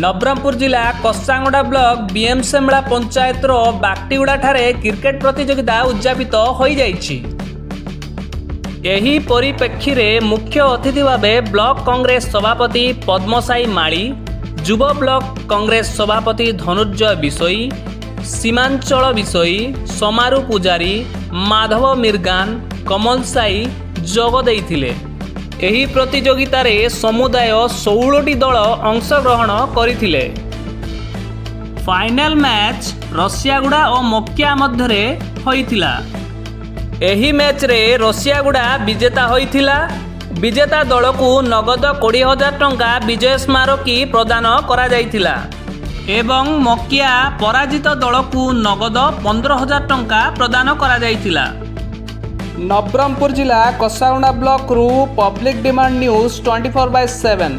नवरंगपुर जिला कसांगोड़ा ब्लॉक बीएमसेमड़ा पंचायत बागटीगुड़ा ठारे क्रिकेट प्रतियोगिता उद्यापित हो जाइछि। एही परिप्रेक्षी रे मुख्य अतिथि भावे ब्लॉक कांग्रेस सभापति पद्मसाई माली, युव ब्लॉक कांग्रेस सभापति धनुर्जय विषयी, सीमांचल विषयी, समारू पुजारी, माधव मिर्गान, कमल साई जोग देइथिले। एही प्रतियोगिता रे समुदाय 16टी दल अंशग्रहण करथिले। फाइनल मैच रसियागुड़ा और मोकिया मध्यरे होइथिला। एही मैच रे रसियागुड़ा विजेता होइथिला। विजेता दल को नगद 20,000 टंका विजय स्मारकी प्रदान करा जाइथिला एवं मोकिया पराजित दल को नगद 15,000 टंका प्रदान करा जाइथिला। नवरंगपुर जिला कसांगोड़ा ब्लॉक रु पब्लिक डिमांड न्यूज 24/7।